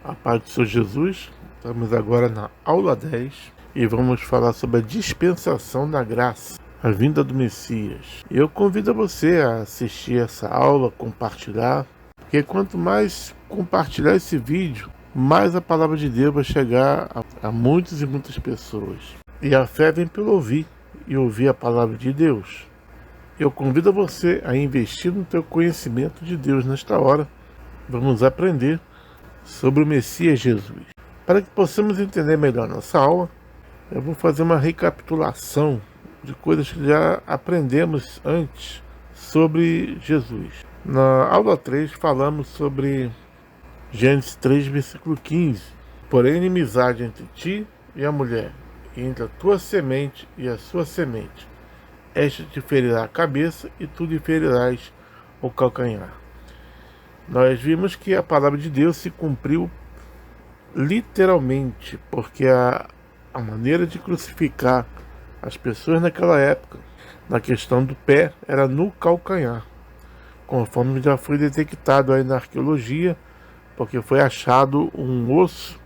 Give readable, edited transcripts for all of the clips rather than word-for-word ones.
A paz do Senhor Jesus. Estamos agora na aula 10 e vamos falar sobre a dispensação da graça, a vinda do Messias. Eu convido você a assistir essa aula, compartilhar, porque quanto mais compartilhar esse vídeo, mais a palavra de Deus vai chegar a muitas e muitas pessoas. E a fé vem pelo ouvir, e ouvir a palavra de Deus. Eu convido você a investir no teu conhecimento de Deus nesta hora. Vamos aprender sobre o Messias Jesus. Para que possamos entender melhor nossa aula, eu vou fazer uma recapitulação de coisas que já aprendemos antes sobre Jesus. Na aula 3 falamos sobre Gênesis 3, versículo 15. Porém, inimizade entre ti e a mulher, e entre a tua semente e a sua semente. Esta te ferirá a cabeça e tu lhe ferirás o calcanhar. Nós vimos que a palavra de Deus se cumpriu literalmente, porque a maneira de crucificar as pessoas naquela época, na questão do pé, era no calcanhar, conforme já foi detectado aí na arqueologia, porque foi achado um osso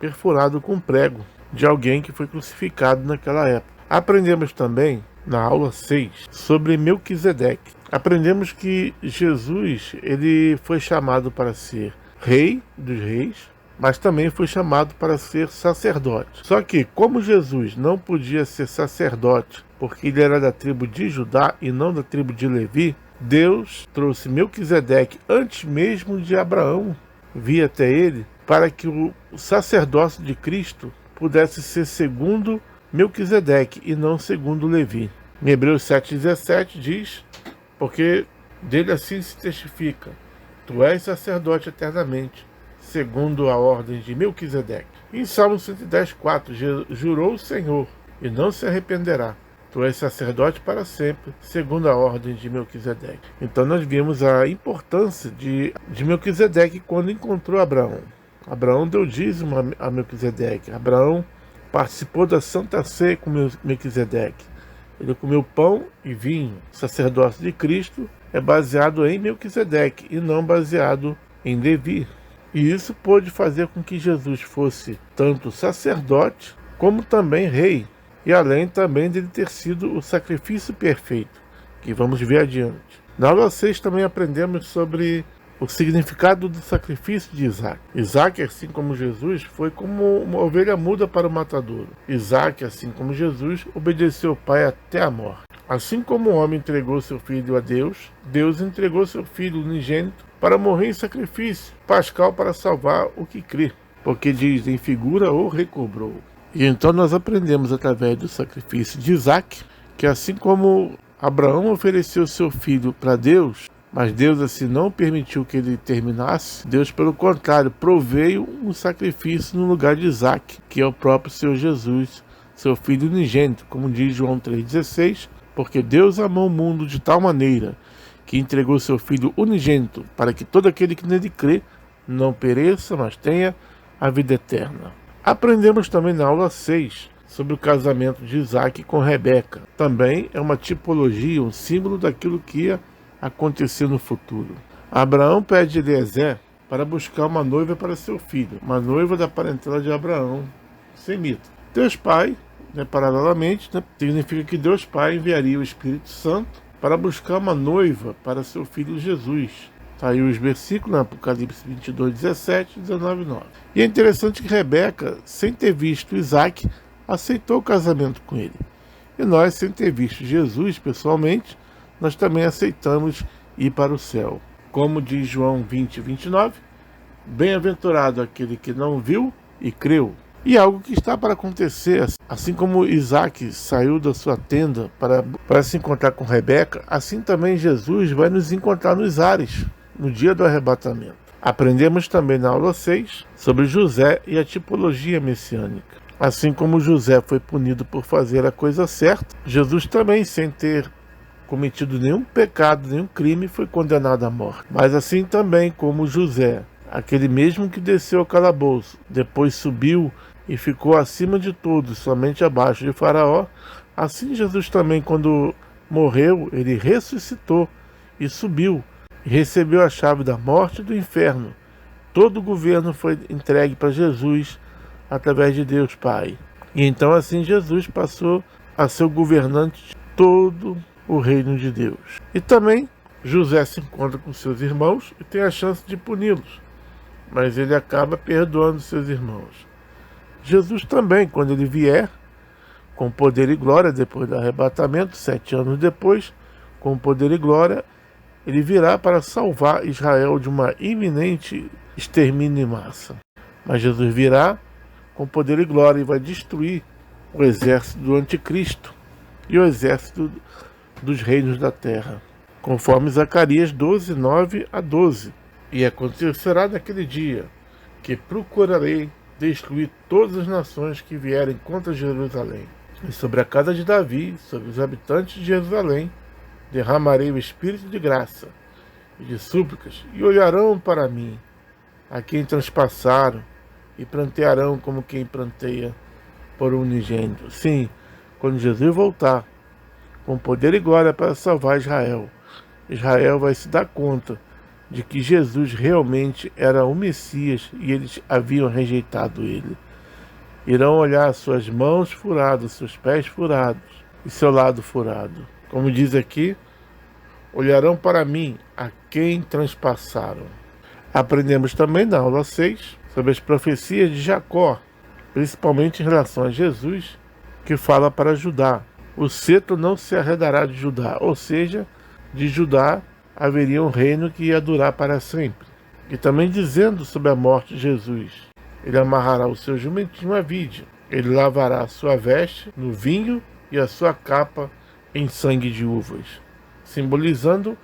perfurado com prego de alguém que foi crucificado naquela época. Aprendemos também, na aula 6, sobre Melquisedeque. Aprendemos que Jesus ele foi chamado para ser rei dos reis, mas também foi chamado para ser sacerdote. Só que, como Jesus não podia ser sacerdote, porque ele era da tribo de Judá e não da tribo de Levi, Deus trouxe Melquisedeque antes mesmo de Abraão vir até ele, para que o sacerdócio de Cristo pudesse ser segundo Melquisedeque e não segundo Levi. Em Hebreus 7,17 diz: porque dele assim se testifica, tu és sacerdote eternamente, segundo a ordem de Melquisedeque. Em Salmo 110,4, jurou o Senhor, e não se arrependerá, tu és sacerdote para sempre, segundo a ordem de Melquisedeque. Então nós vimos a importância de Melquisedeque quando encontrou Abraão. Abraão deu dízimo a Melquisedeque. Abraão participou da Santa Ceia com Melquisedeque. Ele comeu pão e vinho. O sacerdócio de Cristo é baseado em Melquisedeque e não baseado em Levi. E isso pôde fazer com que Jesus fosse tanto sacerdote como também rei. E além também dele ter sido o sacrifício perfeito, que vamos ver adiante. Na aula 6 também aprendemos sobre o significado do sacrifício de Isaac. Isaac, assim como Jesus, foi como uma ovelha muda para o matadouro. Isaac, assim como Jesus, obedeceu ao Pai até a morte. Assim como o homem entregou seu filho a Deus, Deus entregou seu filho unigênito para morrer em sacrifício pascal para salvar o que crê, porque diz em figura ou recobrou. E então nós aprendemos através do sacrifício de Isaac, que assim como Abraão ofereceu seu filho para Deus, mas Deus assim não permitiu que ele terminasse, Deus pelo contrário proveio um sacrifício no lugar de Isaac, que é o próprio Senhor Jesus, seu filho unigênito, como diz João 3,16, porque Deus amou o mundo de tal maneira que entregou seu filho unigênito para que todo aquele que nele crê não pereça, mas tenha a vida eterna. Aprendemos também na aula 6 sobre o casamento de Isaac com Rebeca. Também é uma tipologia, um símbolo daquilo que ia acontecer no futuro. Abraão pede Eliezer para buscar uma noiva para seu filho, uma noiva da parentela de Abraão, semita. Deus Pai, paralelamente, significa que Deus Pai enviaria o Espírito Santo para buscar uma noiva para seu filho Jesus. Está aí os versículos, Apocalipse 22, 17 e 19, 9. E é interessante que Rebeca, sem ter visto Isaac, aceitou o casamento com ele. E nós, sem ter visto Jesus pessoalmente, nós também aceitamos ir para o céu. Como diz João 20, 29, bem-aventurado aquele que não viu e creu. E algo que está para acontecer, assim como Isaac saiu da sua tenda para se encontrar com Rebeca, assim também Jesus vai nos encontrar nos ares, no dia do arrebatamento. Aprendemos também na aula 6 sobre José e a tipologia messiânica. Assim como José foi punido por fazer a coisa certa, Jesus também, sem ter cometido nenhum pecado, nenhum crime, foi condenado à morte. Mas assim também como José, aquele mesmo que desceu ao calabouço, depois subiu e ficou acima de todos, somente abaixo de Faraó, assim Jesus também, quando morreu, ele ressuscitou e subiu, e recebeu a chave da morte e do inferno, todo o governo foi entregue para Jesus através de Deus Pai. E então assim Jesus passou a ser o governante de todo o reino de Deus. E também José se encontra com seus irmãos e tem a chance de puni-los, mas ele acaba perdoando seus irmãos. Jesus também, quando ele vier, com poder e glória, depois do arrebatamento, 7 anos depois, com poder e glória, ele virá para salvar Israel de uma iminente extermínio em massa. Mas Jesus virá com poder e glória e vai destruir o exército do anticristo e o exército dos reinos da terra, conforme Zacarias 12, 9 a 12. E acontecerá naquele dia que procurarei destruir todas as nações que vierem contra Jerusalém. E sobre a casa de Davi, sobre os habitantes de Jerusalém, derramarei o espírito de graça e de súplicas, e olharão para mim, a quem transpassaram, e prantearão como quem pranteia por um unigênito. Sim, quando Jesus voltar, com poder e glória para salvar Israel, Israel vai se dar conta de que Jesus realmente era o Messias e eles haviam rejeitado ele. Irão olhar suas mãos furadas, seus pés furados e seu lado furado. Como diz aqui, olharão para mim, a quem transpassaram. Aprendemos também na aula 6 sobre as profecias de Jacó, principalmente em relação a Jesus, que fala para Judá: o cetro não se arredará de Judá, ou seja, de Judá haveria um reino que ia durar para sempre. E também dizendo sobre a morte de Jesus: ele amarrará o seu jumentinho à vide, ele lavará a sua veste no vinho e a sua capa em sangue de uvas, simbolizando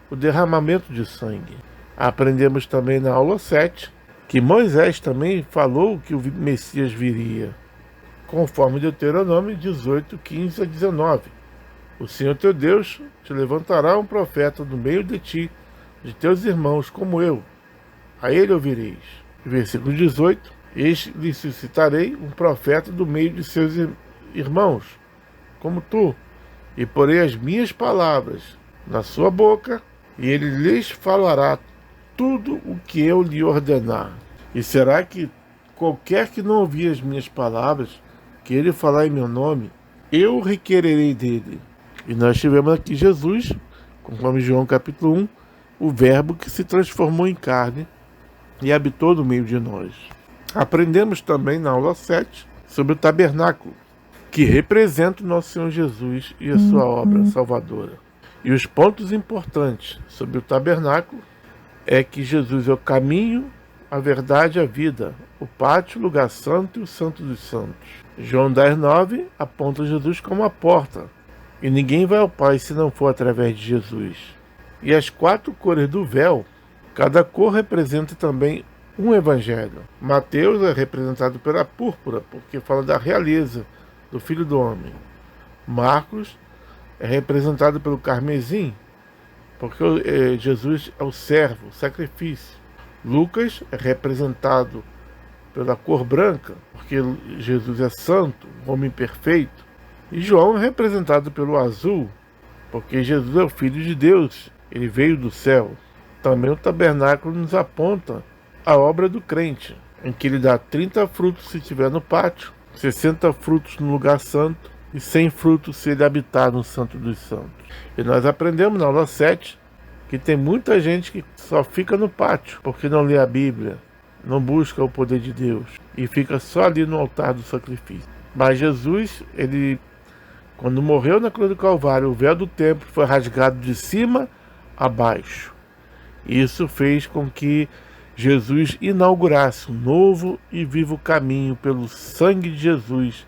o derramamento de sangue. Aprendemos também na aula 7 que Moisés também falou que o Messias viria, conforme Deuteronômio 18, 15 a 19. O Senhor teu Deus te levantará um profeta no meio de ti, teus irmãos, como eu. A ele ouvireis. Versículo 18. Eis lhe suscitarei um profeta do meio de seus irmãos, como tu, e porei as minhas palavras na sua boca, e ele lhes falará tudo o que eu lhe ordenar. E será que qualquer que não ouvir as minhas palavras, que ele falar em meu nome, eu requererei dele. E nós tivemos aqui Jesus, conforme João capítulo 1, o verbo que se transformou em carne e habitou no meio de nós. Aprendemos também na aula 7 sobre o tabernáculo, que representa o nosso Senhor Jesus e a sua obra salvadora. E os pontos importantes sobre o tabernáculo é que Jesus é o caminho, a verdade e a vida, o pátio, o lugar santo e o santo dos santos. João 10:9 aponta Jesus como a porta, e ninguém vai ao Pai se não for através de Jesus. E as 4 cores do véu, cada cor representa também um evangelho. Mateus é representado pela púrpura, porque fala da realeza do Filho do Homem. Marcos é representado pelo carmesim, porque Jesus é o servo, o sacrifício. Lucas é representado pela cor branca, porque Jesus é santo, homem perfeito. E João é representado pelo azul, porque Jesus é o Filho de Deus, ele veio do céu. Também o tabernáculo nos aponta a obra do crente, em que ele dá 30 frutos se estiver no pátio, 60 frutos no lugar santo e 100 frutos se ele habitar no Santo dos Santos. E nós aprendemos na aula 7 que tem muita gente que só fica no pátio, porque não lê a Bíblia, não busca o poder de Deus, e fica só ali no altar do sacrifício. Mas Jesus, ele, quando morreu na cruz do Calvário, o véu do templo foi rasgado de cima a baixo. Isso fez com que Jesus inaugurasse um novo e vivo caminho pelo sangue de Jesus,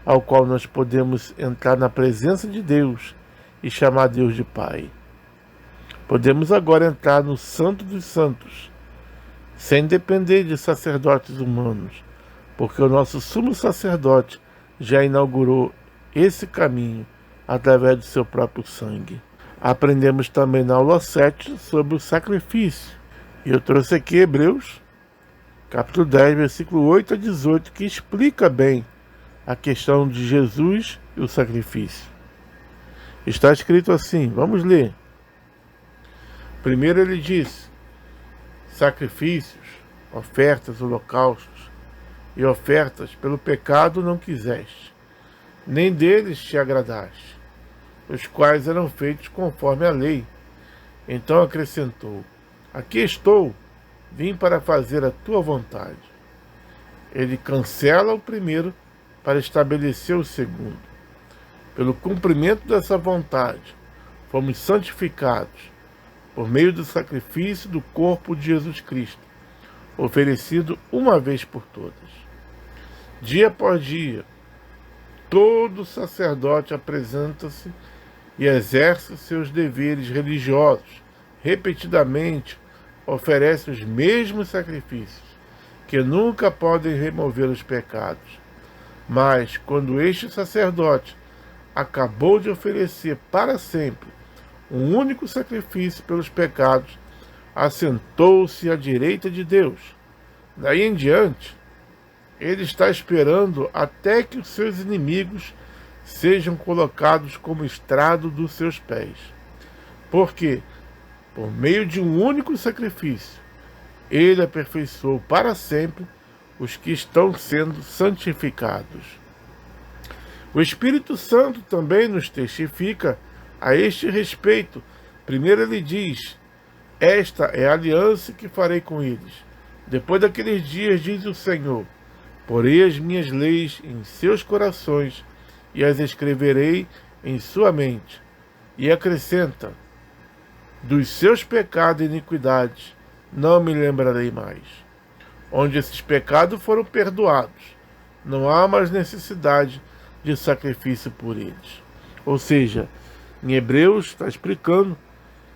ao qual nós podemos entrar na presença de Deus e chamar Deus de Pai. Podemos agora entrar no Santo dos Santos, sem depender de sacerdotes humanos, porque o nosso sumo sacerdote já inaugurou esse caminho através do seu próprio sangue. Aprendemos também na aula 7 sobre o sacrifício. E eu trouxe aqui Hebreus, capítulo 10, versículo 8 a 18, que explica bem a questão de Jesus e o sacrifício. Está escrito assim, vamos ler. Primeiro ele diz: sacrifícios ofertas, holocaustos e ofertas pelo pecado não quiseste, nem deles te agradaste, os quais eram feitos conforme a lei. Então acrescentou: aqui estou, vim para fazer a tua vontade. Ele cancela o primeiro para estabelecer o segundo. Pelo cumprimento dessa vontade, fomos santificados por meio do sacrifício do corpo de Jesus Cristo, oferecido uma vez por todas. Dia após dia, todo sacerdote apresenta-se e exerce seus deveres religiosos. Repetidamente oferece os mesmos sacrifícios, que nunca podem remover os pecados. Mas, quando este sacerdote acabou de oferecer para sempre um único sacrifício pelos pecados, assentou-se à direita de Deus. Daí em diante, ele está esperando até que os seus inimigos sejam colocados como estrado dos seus pés. Porque, por meio de um único sacrifício, ele aperfeiçoou para sempre os que estão sendo santificados. O Espírito Santo também nos testifica a este respeito. Primeiro ele diz: esta é a aliança que farei com eles. Depois daqueles dias, diz o Senhor, porei as minhas leis em seus corações e as escreverei em sua mente. E acrescenta: dos seus pecados e iniquidades não me lembrarei mais. Onde esses pecados foram perdoados, não há mais necessidade de sacrifício por eles. Ou seja, em Hebreus está explicando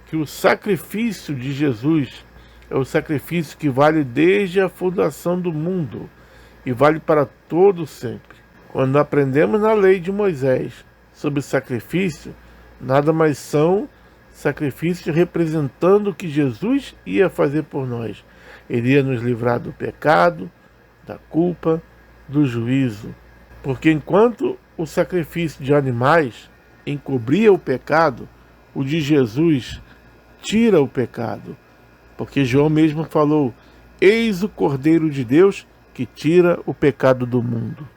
que o sacrifício de Jesus é o sacrifício que vale desde a fundação do mundo e vale para todo sempre. Quando aprendemos na lei de Moisés sobre sacrifício, nada mais são sacrifícios representando o que Jesus ia fazer por nós. Ele ia nos livrar do pecado, da culpa, do juízo. Porque enquanto o sacrifício de animais encobria o pecado, o de Jesus tira o pecado. Porque João mesmo falou: eis o Cordeiro de Deus que tira o pecado do mundo.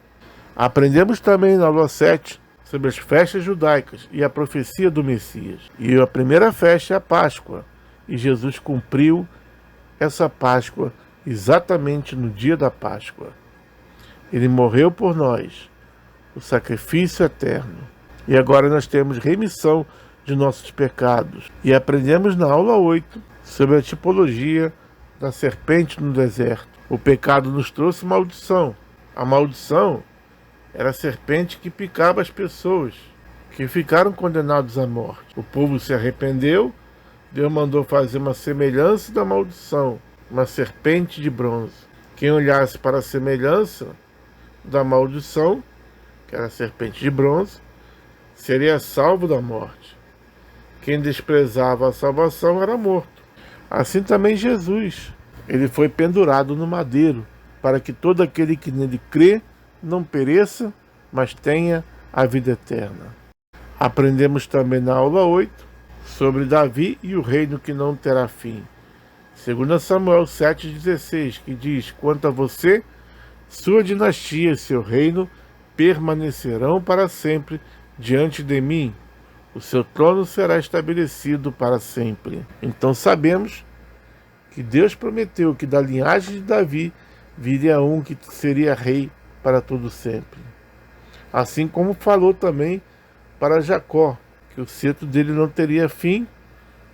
Aprendemos também na aula 7 sobre as festas judaicas e a profecia do Messias. E a primeira festa é a Páscoa. E Jesus cumpriu essa Páscoa exatamente no dia da Páscoa. Ele morreu por nós, o sacrifício eterno. E agora nós temos remissão de nossos pecados. E aprendemos na aula 8 sobre a tipologia da serpente no deserto. O pecado nos trouxe maldição. A maldição era a serpente que picava as pessoas, que ficaram condenados à morte. O povo se arrependeu, Deus mandou fazer uma semelhança da maldição, uma serpente de bronze. Quem olhasse para a semelhança da maldição, que era a serpente de bronze, seria salvo da morte. Quem desprezava a salvação era morto. Assim também Jesus. Ele foi pendurado no madeiro, para que todo aquele que nele crê não pereça, mas tenha a vida eterna. Aprendemos também na aula 8 sobre Davi e o reino que não terá fim. 2 Samuel 7,16, que diz: quanto a você, sua dinastia e seu reino permanecerão para sempre diante de mim. O seu trono será estabelecido para sempre. Então sabemos que Deus prometeu que da linhagem de Davi viria um que seria rei para todo sempre. Assim como falou também para Jacó, que o cetro dele não teria fim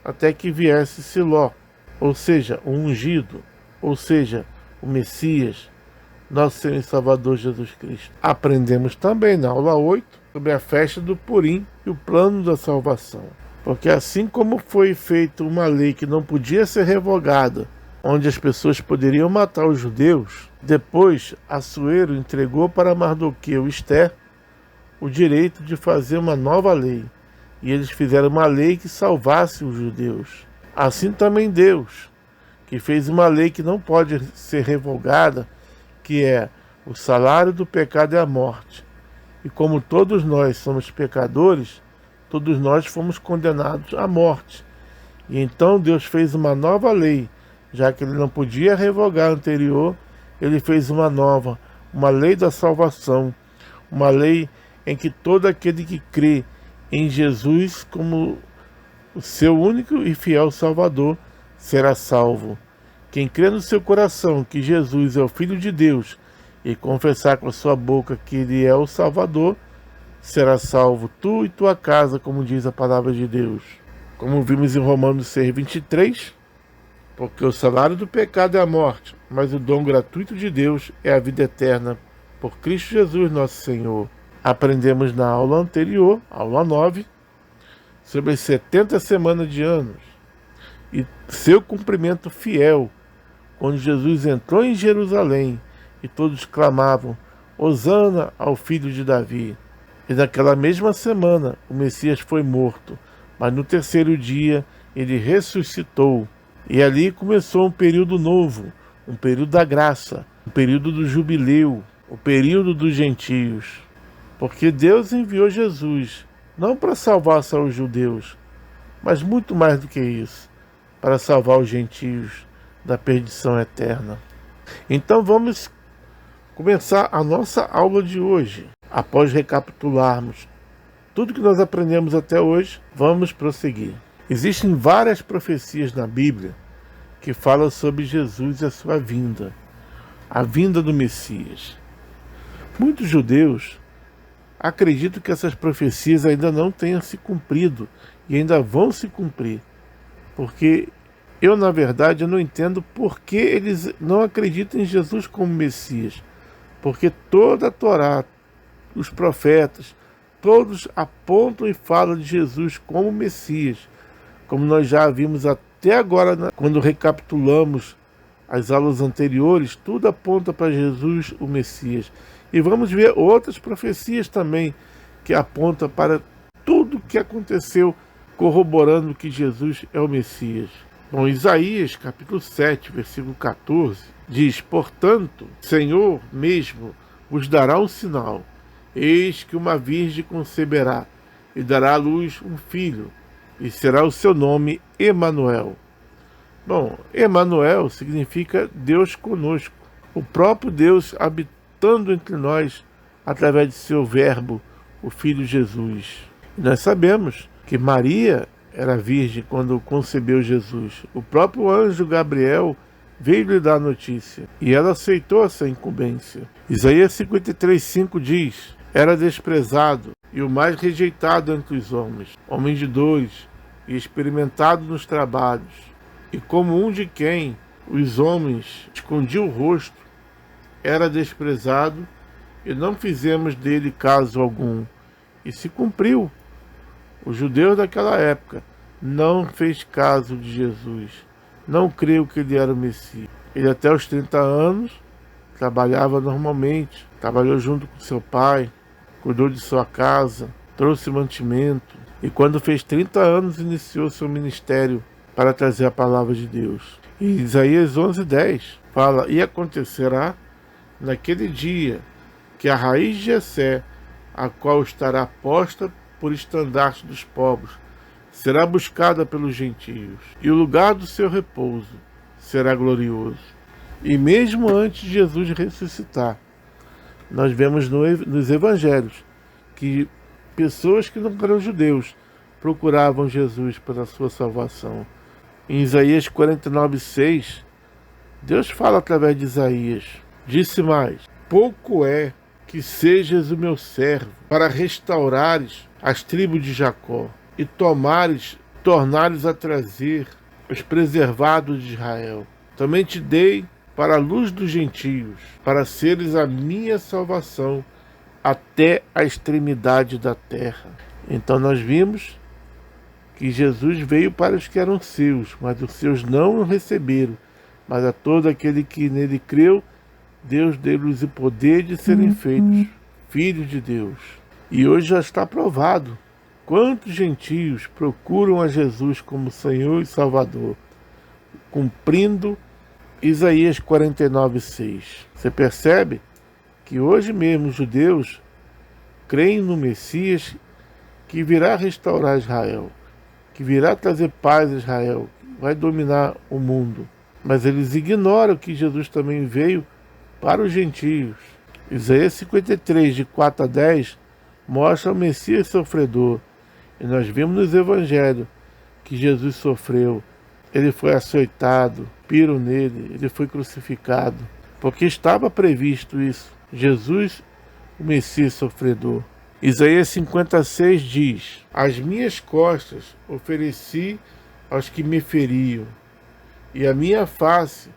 até que viesse Siló, ou seja, o ungido, ou seja, o Messias, nosso Senhor e Salvador Jesus Cristo. Aprendemos também na aula 8 sobre a festa do Purim e o plano da salvação. Porque assim como foi feita uma lei que não podia ser revogada, onde as pessoas poderiam matar os judeus, depois Assuero entregou para Mardoqueu e Ester o direito de fazer uma nova lei. E eles fizeram uma lei que salvasse os judeus. Assim também Deus, que fez uma lei que não pode ser revogada, que é: o salário do pecado é a morte. E como todos nós somos pecadores, todos nós fomos condenados à morte. E então Deus fez uma nova lei, Já que ele não podia revogar a anterior, ele fez uma nova, uma lei da salvação, uma lei em que todo aquele que crê em Jesus como o seu único e fiel Salvador será salvo. Quem crê no seu coração que Jesus é o Filho de Deus e confessar com a sua boca que Ele é o Salvador, será salvo, tu e tua casa, como diz a palavra de Deus. Como vimos em Romanos 6:23, porque o salário do pecado é a morte, mas o dom gratuito de Deus é a vida eterna, por Cristo Jesus nosso Senhor. Aprendemos na aula anterior, aula 9, sobre as 70 semanas de anos e seu cumprimento fiel, quando Jesus entrou em Jerusalém e todos clamavam, Hosana ao filho de Davi. E naquela mesma semana o Messias foi morto, mas no terceiro dia ele ressuscitou. E ali começou um período novo, um período da graça, um período do jubileu, o período dos gentios. Porque Deus enviou Jesus, não para salvar só os judeus, mas muito mais do que isso, para salvar os gentios da perdição eterna. Então vamos começar a nossa aula de hoje. Após recapitularmos tudo que nós aprendemos até hoje, vamos prosseguir. Existem várias profecias na Bíblia que falam sobre Jesus e a sua vinda, a vinda do Messias. Muitos judeus acreditam que essas profecias ainda não tenham se cumprido e ainda vão se cumprir, porque eu, na verdade, eu não entendo por que eles não acreditam em Jesus como Messias, porque toda a Torá, os profetas, todos apontam e falam de Jesus como Messias, como nós já vimos até agora, quando recapitulamos as aulas anteriores, tudo aponta para Jesus, o Messias. E vamos ver outras profecias também que apontam para tudo que aconteceu, corroborando que Jesus é o Messias. Bom, Isaías, capítulo 7, versículo 14, diz, portanto, Senhor mesmo vos dará um sinal. Eis que uma virgem conceberá e dará à luz um filho, e será o seu nome Emanuel. Bom, Emanuel significa Deus conosco, o próprio Deus habitando entre nós através de seu verbo, o Filho Jesus. E nós sabemos que Maria era virgem quando concebeu Jesus. O próprio anjo Gabriel veio lhe dar a notícia e ela aceitou essa incumbência. Isaías 53:5 diz, era desprezado e o mais rejeitado entre os homens, homem de dores e experimentado nos trabalhos, e como um de quem os homens escondiam o rosto, era desprezado e não fizemos dele caso algum. E se cumpriu. Os judeus daquela época não fez caso de Jesus, não creu que ele era o Messias. Ele até os 30 anos trabalhava normalmente, trabalhou junto com seu pai, cuidou de sua casa, trouxe mantimento, e quando fez 30 anos iniciou seu ministério para trazer a palavra de Deus. E Isaías 11:10 fala, e acontecerá naquele dia que a raiz de Jessé, a qual estará posta por estandarte dos povos, será buscada pelos gentios, e o lugar do seu repouso será glorioso. E mesmo antes de Jesus ressuscitar, nós vemos nos evangelhos que pessoas que não eram judeus procuravam Jesus para sua salvação. Em Isaías 49:6, Deus fala através de Isaías, disse mais, pouco é que sejas o meu servo, para restaurares as tribos de Jacó, e tornares a trazer os preservados de Israel. Também te dei para a luz dos gentios, para seres a minha salvação até a extremidade da terra. Então nós vimos que Jesus veio para os que eram seus, mas os seus não o receberam. Mas a todo aquele que nele creu, Deus deu-lhes o poder de serem feitos filhos de Deus. E hoje já está provado quantos gentios procuram a Jesus como Senhor e Salvador, cumprindo Isaías 49:6. Você percebe que hoje mesmo os judeus creem no Messias que virá restaurar Israel, que virá trazer paz a Israel, vai dominar o mundo. mas eles ignoram que Jesus também veio para os gentios. Isaías 53, de 4 a 10, mostra o Messias sofredor. E nós vimos nos evangelhos que Jesus sofreu. Ele foi açoitado, piram nele, ele foi crucificado, porque estava previsto isso. Jesus, o Messias sofredor. Isaías 56 diz: as minhas costas ofereci aos que me feriam, e a minha face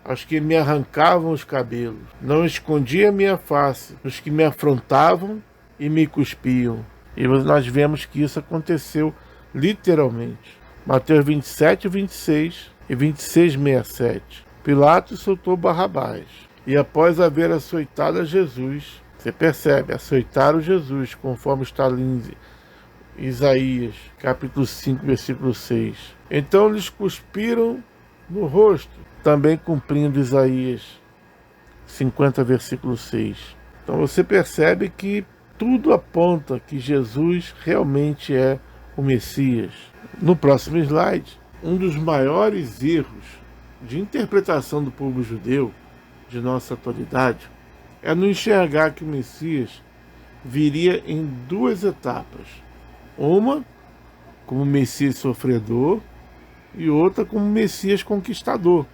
aos que me arrancavam os cabelos. Não escondi a minha face dos que me afrontavam e me cuspiam. E nós vemos que isso aconteceu literalmente. Mateus 27, 26 e 26, 67. Pilatos soltou Barrabás. E após haver açoitado a Jesus, você percebe, açoitaram Jesus, conforme está ali em Isaías, capítulo 5, versículo 6. Então lhes cuspiram no rosto, também cumprindo Isaías 50, versículo 6. Então você percebe que tudo aponta que Jesus realmente é o Messias. No próximo slide, um dos maiores erros de interpretação do povo judeu, de nossa atualidade, é não enxergar que o Messias viria em duas etapas. Uma como Messias sofredor e outra como Messias conquistador.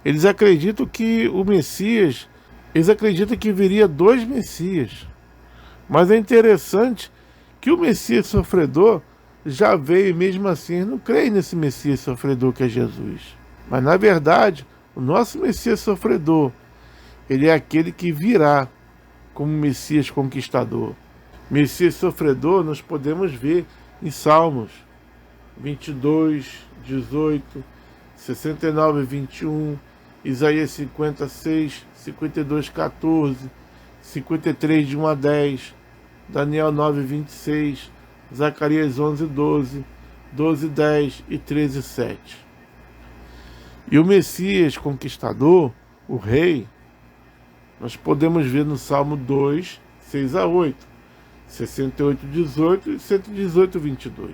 Eles acreditam que viria dois Messias. Mas é interessante que o Messias sofredor já veio e mesmo assim eles não creem nesse Messias sofredor que é Jesus. Mas na verdade, o nosso Messias sofredor, ele é aquele que virá como Messias conquistador. Messias sofredor nós podemos ver em Salmos 22, 18, 69, 21, Isaías 56, 52, 14, 53, de 1 a 10, Daniel 9, 26, Zacarias 11, 12, 12, 10 e 13, 7. E o Messias conquistador, o rei, nós podemos ver no Salmo 2, 6 a 8, 68, 18 e 118, 22.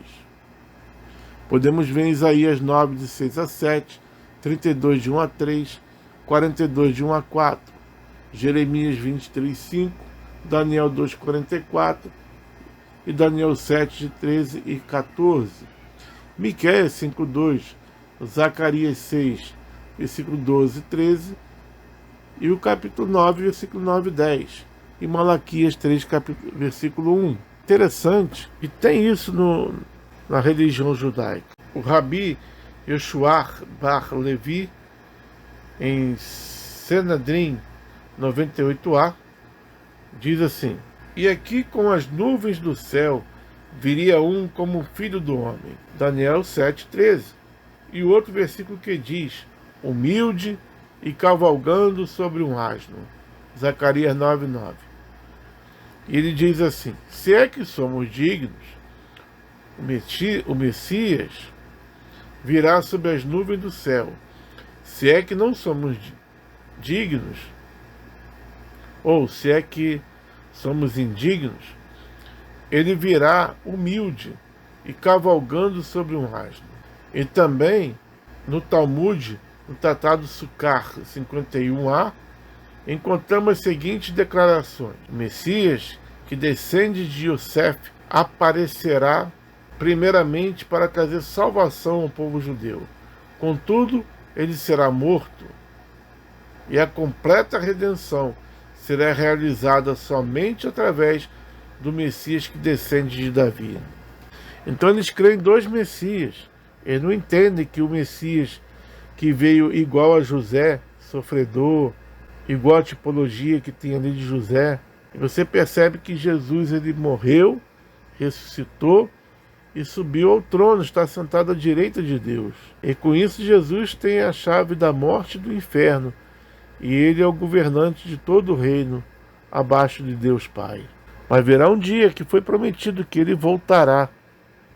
Podemos ver em Isaías 9, de 6 a 7, 32, de 1 a 3, 42, de 1 a 4, Jeremias 23, 5, Daniel 2, 44 e Daniel 7, de 13 e 14. Miqueias 5, 2, Zacarias 6, versículo 12 e 13, e o capítulo 9, versículo 9 e 10, e Malaquias 3, versículo 1. Interessante, e tem isso na religião judaica. O Rabi Yeshua Bar Levi, em Senedrim 98a, diz assim: e aqui com as nuvens do céu viria um como filho do homem. Daniel 7,13. E o outro versículo que diz: humilde e cavalgando sobre um asno. Zacarias 9,9. E ele diz assim: se é que somos dignos, o Messias virá sobre as nuvens do céu. Se é que não somos dignos, ou se é que somos indignos, ele virá humilde e cavalgando sobre um asno. E também no Talmud, no Tratado Sukkar 51a, encontramos as seguintes declarações: o Messias, que descende de Yosef, aparecerá primeiramente para trazer salvação ao povo judeu. Contudo, ele será morto, e a completa redenção será realizada somente através do Messias que descende de Davi. Então eles creem em dois Messias. Eles não entendem que o Messias que veio igual a José, sofredor, igual a tipologia que tem ali de José. E você percebe que Jesus, ele morreu, ressuscitou e subiu ao trono, está sentado à direita de Deus. E com isso Jesus tem a chave da morte e do inferno. E ele é o governante de todo o reino, abaixo de Deus Pai. Mas virá um dia que foi prometido que ele voltará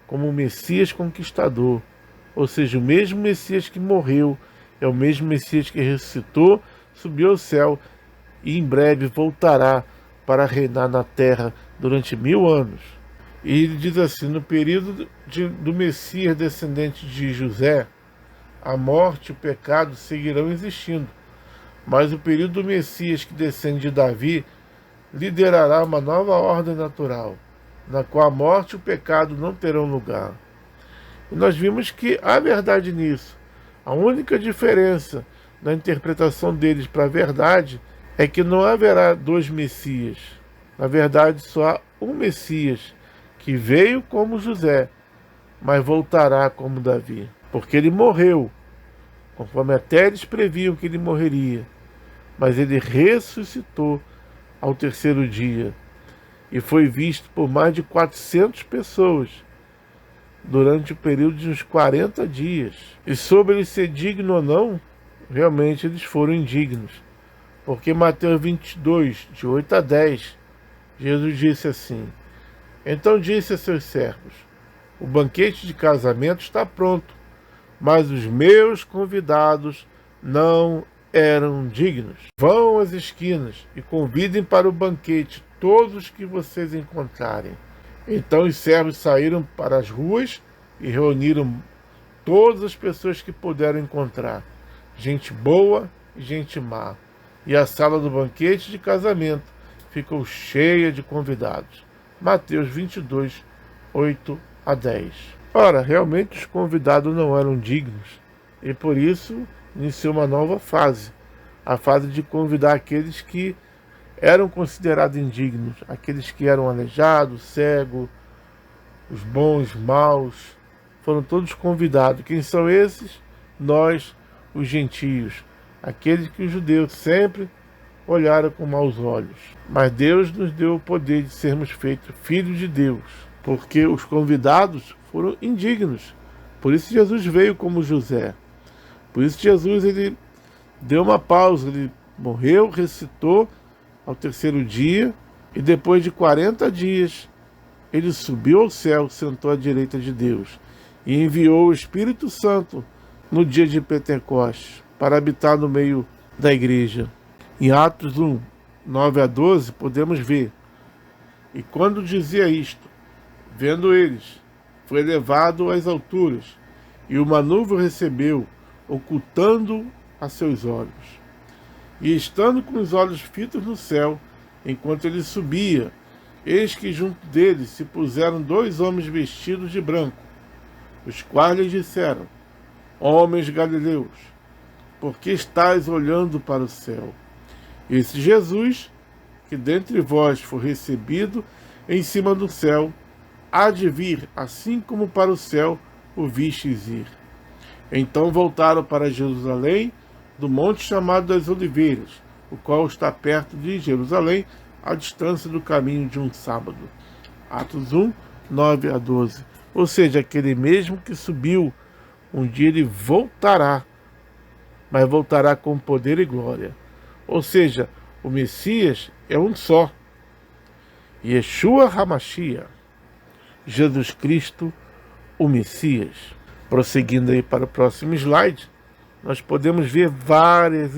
como o Messias conquistador. Ou seja, o mesmo Messias que morreu, é o mesmo Messias que ressuscitou, subiu ao céu e em breve voltará para reinar na terra durante 1000 anos. E ele diz assim: no período do Messias descendente de José, a morte e o pecado seguirão existindo, mas o período do Messias que descende de Davi liderará uma nova ordem natural, na qual a morte e o pecado não terão lugar. E nós vimos que há verdade nisso. A única diferença na interpretação deles para a verdade é que não haverá dois Messias. Na verdade, só há um Messias, que veio como José, mas voltará como Davi. Porque ele morreu, conforme até eles previam que ele morreria, mas ele ressuscitou ao terceiro dia e foi visto por mais de 400 pessoas durante o período de uns 40 dias. E sobre ele ser digno ou não, realmente eles foram indignos. Porque Mateus 22, de 8 a 10, Jesus disse assim: Então disse a seus servos: O banquete de casamento está pronto, mas os meus convidados não eram dignos. Vão às esquinas e convidem para o banquete todos os que vocês encontrarem. Então os servos saíram para as ruas e reuniram todas as pessoas que puderam encontrar, gente boa e gente má. E a sala do banquete de casamento ficou cheia de convidados. Mateus 22, 8 a 10. Ora, realmente os convidados não eram dignos, e por isso iniciou uma nova fase, a fase de convidar aqueles que eram considerados indignos, aqueles que eram aleijados, cegos, os bons, maus, foram todos convidados. Quem são esses? Nós, os gentios, aqueles que os judeus sempre olharam com maus olhos. Mas Deus nos deu o poder de sermos feitos filhos de Deus, porque os convidados foram indignos. Por isso Jesus veio como José. Por isso Jesus ele deu uma pausa, ele morreu, ressuscitou ao terceiro dia, e depois de 40 dias ele subiu ao céu, sentou à direita de Deus e enviou o Espírito Santo no dia de Pentecostes para habitar no meio da igreja. Em Atos 1, 9 a 12, podemos ver: E quando dizia isto, vendo eles, foi levado às alturas, e uma nuvem o recebeu, ocultando a seus olhos. E estando com os olhos fitos no céu, enquanto ele subia, eis que junto deles se puseram dois homens vestidos de branco, os quais lhes disseram: Homens galileus, por que estáis olhando para o céu? Esse Jesus, que dentre vós foi recebido em cima do céu, há de vir, assim como para o céu o vistes ir. Então voltaram para Jerusalém, do monte chamado das Oliveiras, o qual está perto de Jerusalém, à distância do caminho de um sábado. Atos 1, 9 a 12. Ou seja, aquele mesmo que subiu, um dia ele voltará, mas voltará com poder e glória. Ou seja, o Messias é um só. Yeshua HaMashiach, Jesus Cristo, o Messias. Prosseguindo aí para o próximo slide, nós podemos ver várias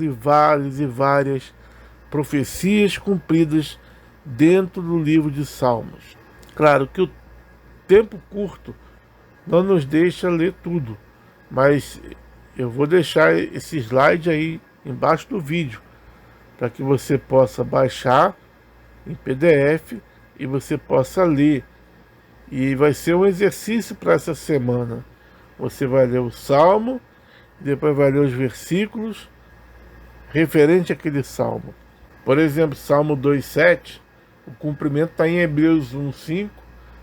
profecias cumpridas dentro do livro de Salmos. Claro que o tempo curto não nos deixa ler tudo, mas eu vou deixar esse slide aí embaixo do vídeo, para que você possa baixar em PDF e você possa ler. E vai ser um exercício para essa semana. Você vai ler o Salmo, depois vai ler os versículos referente àquele Salmo. Por exemplo, Salmo 2,7, o cumprimento está em Hebreus 1,5,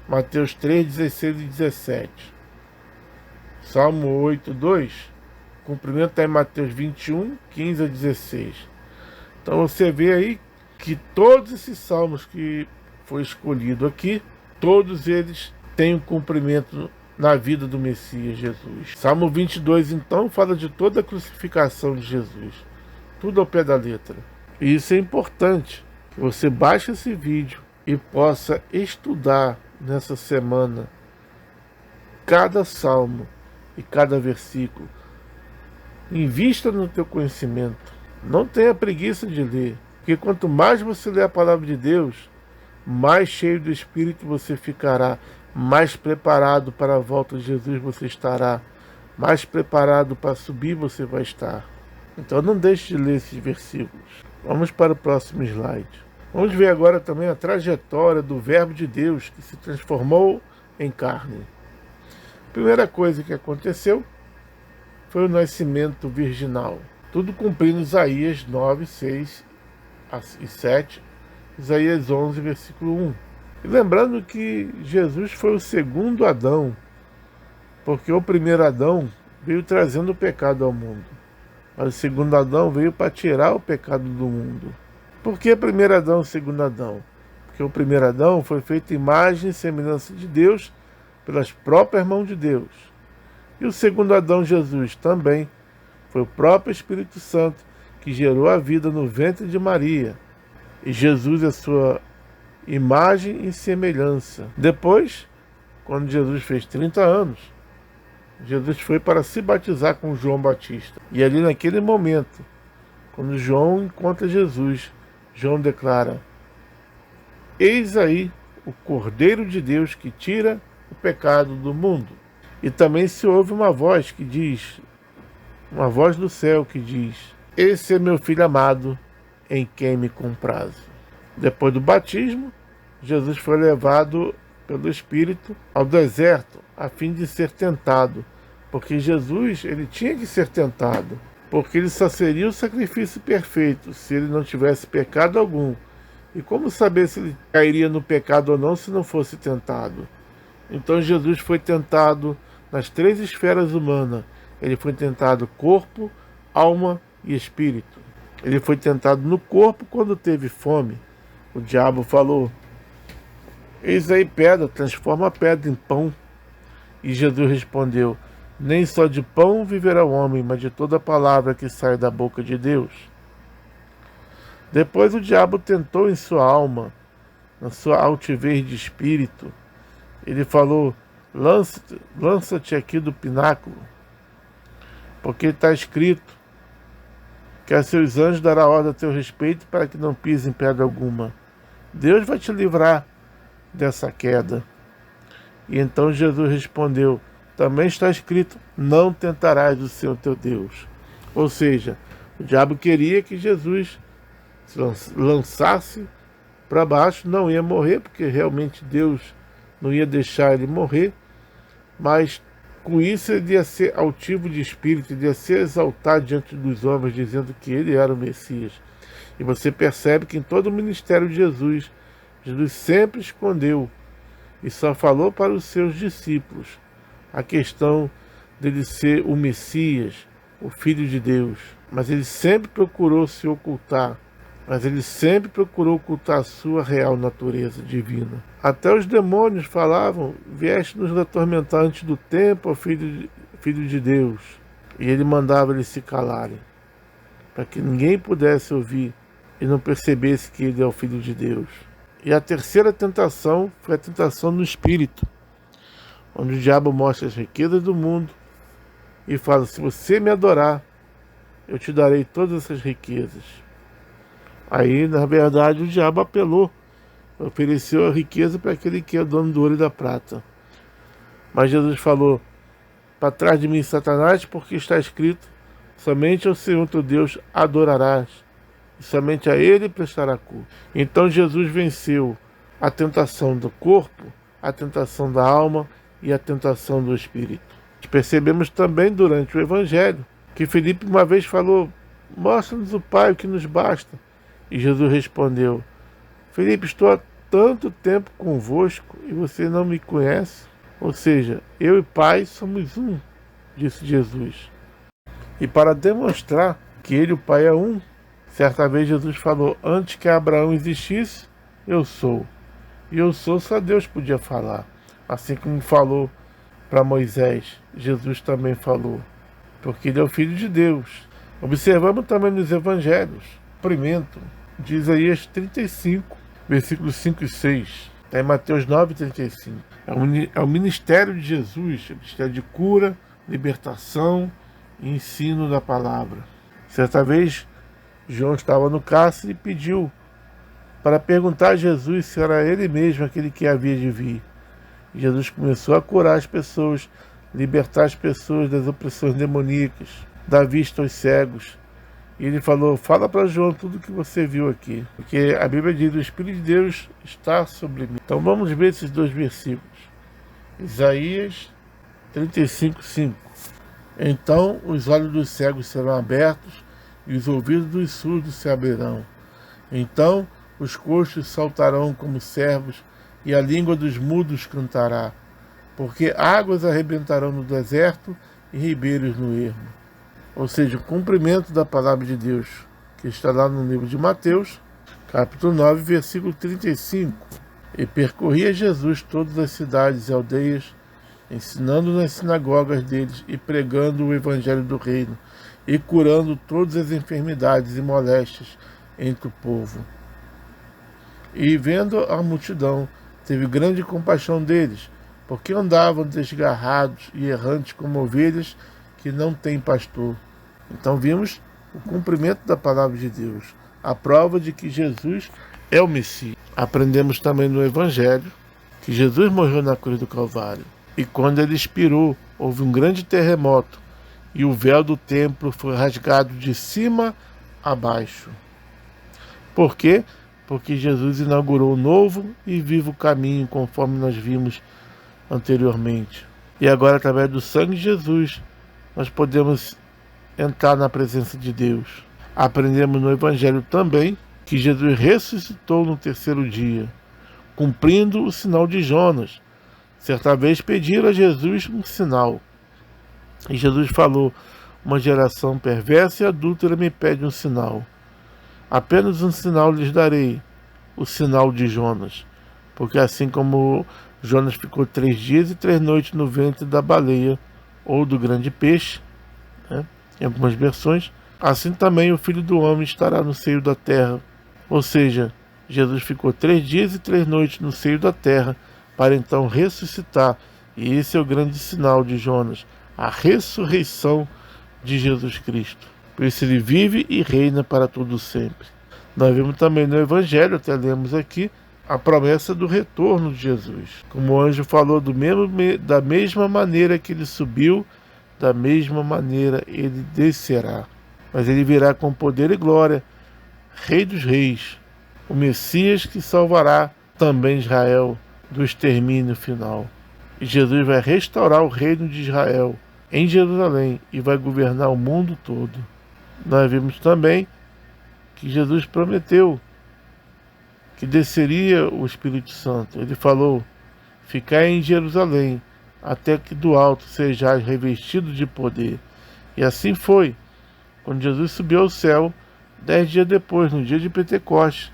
Mateus 3, 16 e 17. Salmo 8,2, o cumprimento está em Mateus 21, 15 a 16. Então você vê aí que todos esses salmos que foi escolhido aqui, todos eles têm um cumprimento na vida do Messias Jesus. Salmo 22, então, fala de toda a crucificação de Jesus. Tudo ao pé da letra. E isso é importante, que você baixe esse vídeo e possa estudar nessa semana cada salmo e cada versículo. Invista no teu conhecimento. Não tenha preguiça de ler. Porque quanto mais você ler a palavra de Deus, mais cheio do Espírito você ficará, mais preparado para a volta de Jesus você estará, mais preparado para subir você vai estar. Então não deixe de ler esses versículos. Vamos para o próximo slide. Vamos ver agora também a trajetória do Verbo de Deus que se transformou em carne. A primeira coisa que aconteceu foi o nascimento virginal. Tudo cumprindo Isaías 9, 6 e 7, Isaías 11, versículo 1. E lembrando que Jesus foi o segundo Adão, porque o primeiro Adão veio trazendo o pecado ao mundo. Mas o segundo Adão veio para tirar o pecado do mundo. Por que primeiro Adão e segundo Adão? Porque o primeiro Adão foi feito imagem e semelhança de Deus pelas próprias mãos de Deus. E o segundo Adão, Jesus, também foi o próprio Espírito Santo que gerou a vida no ventre de Maria. E Jesus é sua imagem e semelhança. Depois, quando Jesus fez 30 anos, Jesus foi para se batizar com João Batista. E ali naquele momento, quando João encontra Jesus, João declara: eis aí o Cordeiro de Deus que tira o pecado do mundo. E também se ouve uma voz que diz, uma voz do céu que diz: esse é meu filho amado, em quem me comprazo. Depois do batismo, Jesus foi levado pelo Espírito ao deserto, a fim de ser tentado. Porque Jesus, ele tinha que ser tentado, porque ele só seria o sacrifício perfeito se ele não tivesse pecado algum. E como saber se ele cairia no pecado ou não se não fosse tentado? Então Jesus foi tentado nas 3 esferas humanas. Ele foi tentado corpo, alma e espírito. Ele foi tentado no corpo quando teve fome. O diabo falou: eis aí pedra, transforma a pedra em pão. E Jesus respondeu: nem só de pão viverá o homem, mas de toda palavra que sai da boca de Deus. Depois o diabo tentou em sua alma, na sua altivez de espírito. Ele falou: lança-te aqui do pináculo, porque está escrito que a seus anjos dará ordem a teu respeito para que não pise em pedra alguma. Deus vai te livrar dessa queda. E então Jesus respondeu: também está escrito, não tentarás o Senhor teu Deus. Ou seja, o diabo queria que Jesus se lançasse para baixo, não ia morrer, porque realmente Deus não ia deixar ele morrer, mas com isso ele ia ser altivo de espírito, ele ia ser exaltado diante dos homens, dizendo que ele era o Messias. E você percebe que em todo o ministério de Jesus, Jesus sempre escondeu e só falou para os seus discípulos a questão dele ser o Messias, o Filho de Deus. Mas ele sempre procurou se ocultar, mas ele sempre procurou ocultar a sua real natureza divina. Até os demônios falavam: vieste nos atormentar antes do tempo, ó Filho de Deus. E ele mandava eles se calarem, para que ninguém pudesse ouvir e não percebesse que ele é o Filho de Deus. E a terceira tentação foi a tentação no Espírito, onde o diabo mostra as riquezas do mundo e fala: se você me adorar, eu te darei todas essas riquezas. Aí, na verdade, o diabo apelou, ofereceu a riqueza para aquele que é o dono do ouro e da prata. Mas Jesus falou: para trás de mim, Satanás, porque está escrito: somente ao Senhor teu Deus adorarás, e somente a Ele prestará culto. Então Jesus venceu a tentação do corpo, a tentação da alma e a tentação do espírito. Percebemos também durante o Evangelho que Filipe uma vez falou: mostra-nos o Pai, o que nos basta. E Jesus respondeu: Filipe, estou há tanto tempo convosco e você não me conhece? Ou seja, eu e o Pai somos um, disse Jesus. E para demonstrar que ele e o Pai é um, certa vez Jesus falou: antes que Abraão existisse, eu sou. E eu sou, só Deus podia falar. Assim como falou para Moisés, Jesus também falou, porque ele é o Filho de Deus. Observamos também nos Evangelhos, cumprimento de Isaías 35, versículos 5 e 6. Está em Mateus 9, 35. É o ministério de Jesus, o ministério de cura, libertação e ensino da palavra. Certa vez, João estava no cárcere e pediu para perguntar a Jesus se era ele mesmo aquele que havia de vir. Jesus começou a curar as pessoas, libertar as pessoas das opressões demoníacas, dar vista aos cegos. E ele falou, fala para João tudo o que você viu aqui. Porque a Bíblia diz, o Espírito de Deus está sobre mim. Então vamos ver esses dois versículos. Isaías 35:5. Então os olhos dos cegos serão abertos e os ouvidos dos surdos se abrirão. Então os coxos saltarão como servos e a língua dos mudos cantará. Porque águas arrebentarão no deserto e ribeiros no ermo. Ou seja, o cumprimento da palavra de Deus, que está lá no livro de Mateus, capítulo 9, versículo 35. E percorria Jesus todas as cidades e aldeias, ensinando nas sinagogas deles e pregando o evangelho do reino, e curando todas as enfermidades e moléstias entre o povo. E vendo a multidão, teve grande compaixão deles, porque andavam desgarrados e errantes como ovelhas que não têm pastor. Então vimos o cumprimento da palavra de Deus, a prova de que Jesus é o Messias. Aprendemos também no Evangelho que Jesus morreu na cruz do Calvário. E quando ele expirou, houve um grande terremoto e o véu do templo foi rasgado de cima a baixo. Por quê? Porque Jesus inaugurou um novo e vivo caminho, conforme nós vimos anteriormente. E agora, através do sangue de Jesus, nós podemos entrar na presença de Deus. Aprendemos no Evangelho também que Jesus ressuscitou no terceiro dia, cumprindo o sinal de Jonas. Certa vez pediram a Jesus um sinal. E Jesus falou, uma geração perversa e adúltera me pede um sinal. Apenas um sinal lhes darei, o sinal de Jonas. Porque assim como Jonas ficou 3 dias e 3 noites no ventre da baleia, ou do grande peixe, né, em algumas versões, assim também o Filho do Homem estará no seio da terra. Ou seja, Jesus ficou 3 dias e 3 noites no seio da terra, para então ressuscitar. E esse é o grande sinal de Jonas, a ressurreição de Jesus Cristo. Por isso ele vive e reina para todo sempre. Nós vimos também no Evangelho, até lemos aqui, a promessa do retorno de Jesus. Como o anjo falou, da mesma maneira que ele subiu, da mesma maneira ele descerá. Mas ele virá com poder e glória, Rei dos Reis, o Messias que salvará também Israel do extermínio final. E Jesus vai restaurar o reino de Israel em Jerusalém e vai governar o mundo todo. Nós vimos também que Jesus prometeu que desceria o Espírito Santo. Ele falou, ficai em Jerusalém, até que do alto sejais revestido de poder. E assim foi. Quando Jesus subiu ao céu, 10 dias depois, no dia de Pentecostes,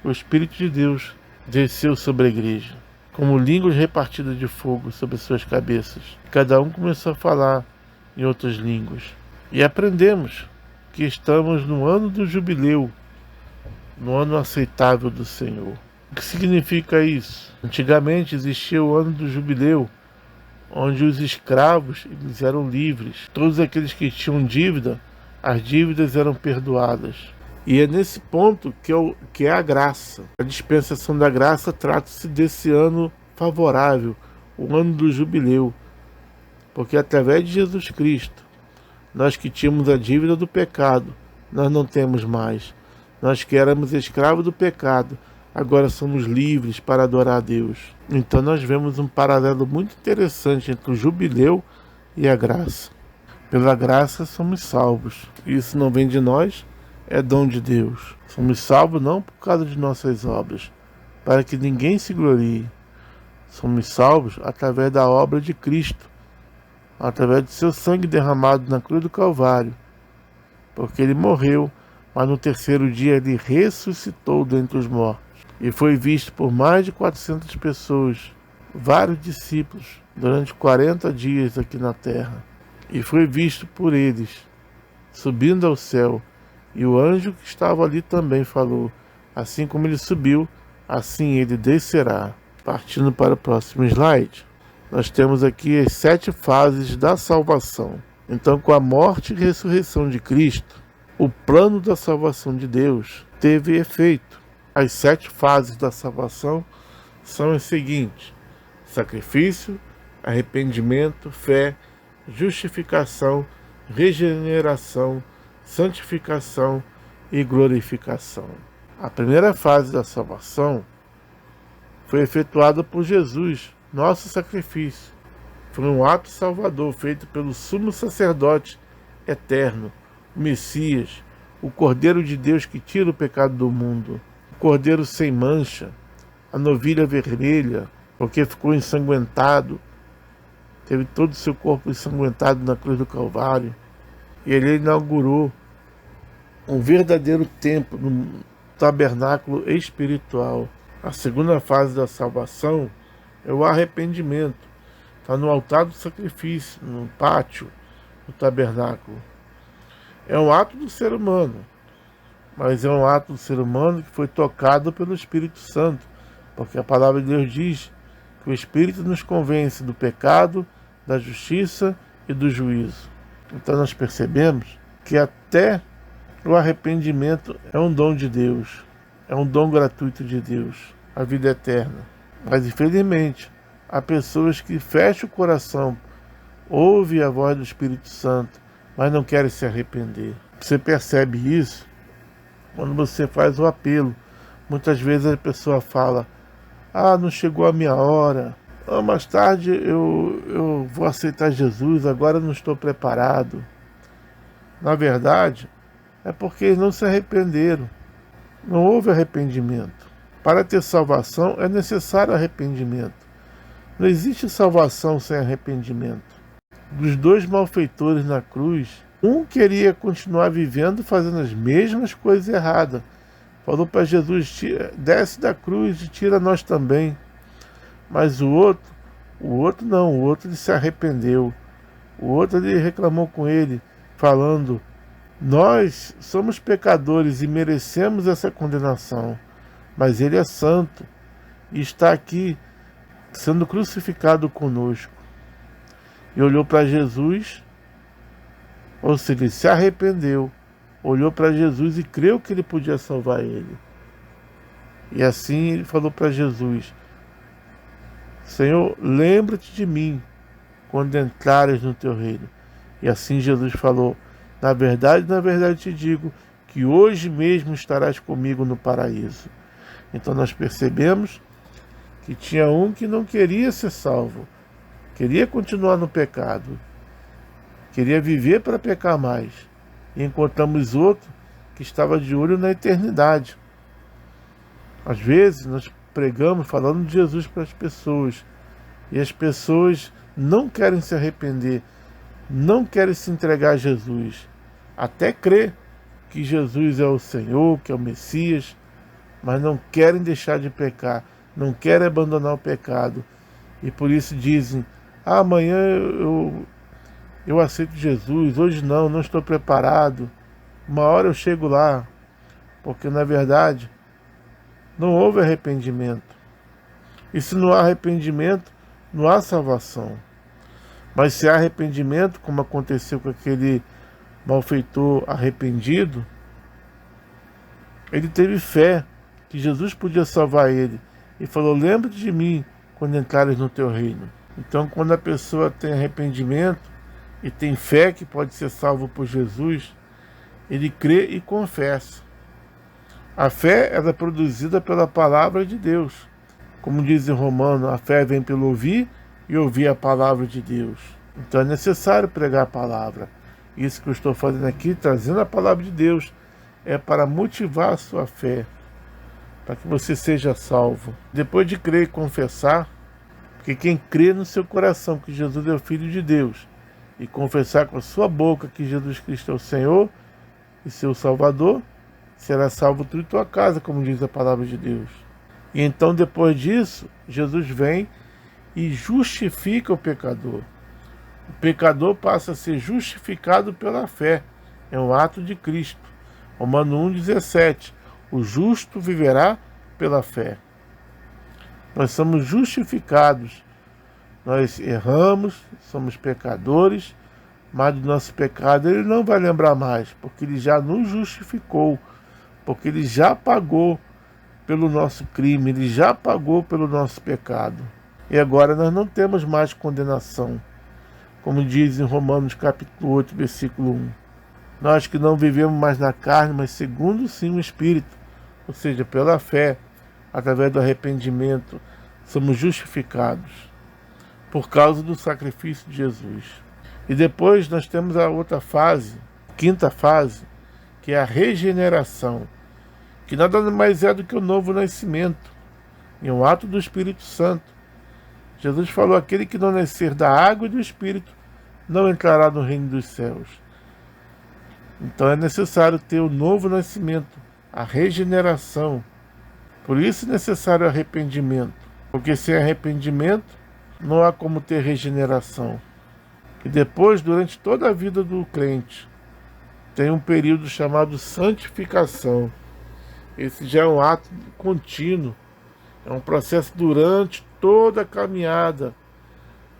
o Espírito de Deus desceu sobre a igreja, como línguas repartidas de fogo sobre suas cabeças. Cada um começou a falar em outras línguas. E aprendemos que estamos no ano do jubileu, no ano aceitável do Senhor. O que significa isso? Antigamente existia o ano do jubileu, onde os escravos eles eram livres. Todos aqueles que tinham dívida, as dívidas eram perdoadas. E é nesse ponto que é a graça. A dispensação da graça trata-se desse ano favorável, o ano do jubileu. Porque através de Jesus Cristo, nós que tínhamos a dívida do pecado, nós não temos mais. Nós que éramos escravos do pecado, agora somos livres para adorar a Deus. Então nós vemos um paralelo muito interessante entre o jubileu e a graça. Pela graça somos salvos. Isso não vem de nós, é dom de Deus. Somos salvos não por causa de nossas obras, para que ninguém se glorie. Somos salvos através da obra de Cristo, através de seu sangue derramado na cruz do Calvário, porque ele morreu, mas no terceiro dia ele ressuscitou dentre os mortos e foi visto por mais de 400 pessoas, vários discípulos, durante 40 dias aqui na terra. E foi visto por eles, subindo ao céu, e o anjo que estava ali também falou, assim como ele subiu, assim ele descerá. Partindo para o próximo slide, nós temos aqui as 7 fases da salvação. Então, com a morte e ressurreição de Cristo, o plano da salvação de Deus teve efeito. As 7 fases da salvação são as seguintes: sacrifício, arrependimento, fé, justificação, regeneração, santificação e glorificação. A primeira fase da salvação foi efetuada por Jesus, nosso sacrifício. Foi um ato salvador feito pelo sumo sacerdote eterno, o Messias, o Cordeiro de Deus que tira o pecado do mundo, o Cordeiro sem mancha, a novilha vermelha, porque ficou ensanguentado, teve todo o seu corpo ensanguentado na cruz do Calvário, e ele inaugurou um verdadeiro templo, um tabernáculo espiritual. A segunda fase da salvação é o arrependimento. Está no altar do sacrifício, no pátio do tabernáculo. É um ato do ser humano, mas é um ato do ser humano que foi tocado pelo Espírito Santo, porque a palavra de Deus diz que o Espírito nos convence do pecado, da justiça e do juízo. Então nós percebemos que até o arrependimento é um dom de Deus, é um dom gratuito de Deus, a vida eterna. Mas infelizmente, há pessoas que fecham o coração, ouvem a voz do Espírito Santo, mas não querem se arrepender. Você percebe isso quando você faz o apelo. Muitas vezes a pessoa fala: ah, não chegou a minha hora. Ah, mais tarde eu vou aceitar Jesus, agora não estou preparado. Na verdade, é porque eles não se arrependeram. Não houve arrependimento. Para ter salvação é necessário arrependimento. Não existe salvação sem arrependimento. Dos dois malfeitores na cruz, um queria continuar vivendo fazendo as mesmas coisas erradas. Falou para Jesus: desce da cruz e tira nós também. Mas o outro não, o outro ele se arrependeu. O outro ele reclamou com ele, falando: nós somos pecadores e merecemos essa condenação, mas ele é santo e está aqui sendo crucificado conosco. E olhou para Jesus, ou seja, ele se arrependeu, olhou para Jesus e creu que ele podia salvar ele. E assim ele falou para Jesus: Senhor, lembra-te de mim quando entrares no teu reino. E assim Jesus falou: na verdade te digo que hoje mesmo estarás comigo no paraíso. Então nós percebemos que tinha um que não queria ser salvo, queria continuar no pecado, queria viver para pecar mais. E encontramos outro que estava de olho na eternidade. Às vezes nós pregamos falando de Jesus para as pessoas, e as pessoas não querem se arrepender, não querem se entregar a Jesus, até crer que Jesus é o Senhor, que é o Messias, mas não querem deixar de pecar, não querem abandonar o pecado, e por isso dizem: ah, amanhã eu aceito Jesus, hoje não estou preparado, uma hora eu chego lá, porque na verdade não houve arrependimento. E se não há arrependimento, não há salvação. Mas se há arrependimento, como aconteceu com aquele malfeitor arrependido, ele teve fé que Jesus podia salvar ele e falou: lembra-te de mim quando entrares no teu reino. Então, quando a pessoa tem arrependimento e tem fé que pode ser salvo por Jesus, ele crê e confessa. A fé é produzida pela palavra de Deus. Como diz em Romanos, a fé vem pelo ouvir e ouvir a palavra de Deus. Então é necessário pregar a palavra. Isso que eu estou fazendo aqui, trazendo a palavra de Deus, é para motivar a sua fé, para que você seja salvo. Depois de crer e confessar, porque quem crê no seu coração que Jesus é o Filho de Deus, e confessar com a sua boca que Jesus Cristo é o Senhor e seu Salvador, será salvo tu e tua casa, como diz a palavra de Deus. E então, depois disso, Jesus vem e justifica o pecador. O pecador passa a ser justificado pela fé. É um ato de Cristo. Romanos 1,17. O justo viverá pela fé. Nós somos justificados. Nós erramos, somos pecadores, mas do nosso pecado ele não vai lembrar mais, porque ele já nos justificou, porque ele já pagou pelo nosso crime, ele já pagou pelo nosso pecado. E agora nós não temos mais condenação, como diz em Romanos capítulo 8, versículo 1. Nós que não vivemos mais na carne, mas segundo sim o Espírito, ou seja, pela fé, através do arrependimento, somos justificados por causa do sacrifício de Jesus. E depois nós temos a outra fase, quinta fase, que é a regeneração, que nada mais é do que o novo nascimento, e um ato do Espírito Santo. Jesus falou: aquele que não nascer da água e do Espírito não entrará no reino dos céus. Então é necessário ter o novo nascimento, a regeneração. Por isso é necessário arrependimento, porque sem arrependimento não há como ter regeneração. E depois, durante toda a vida do crente, tem um período chamado santificação. Esse já é um ato contínuo, é um processo durante toda a caminhada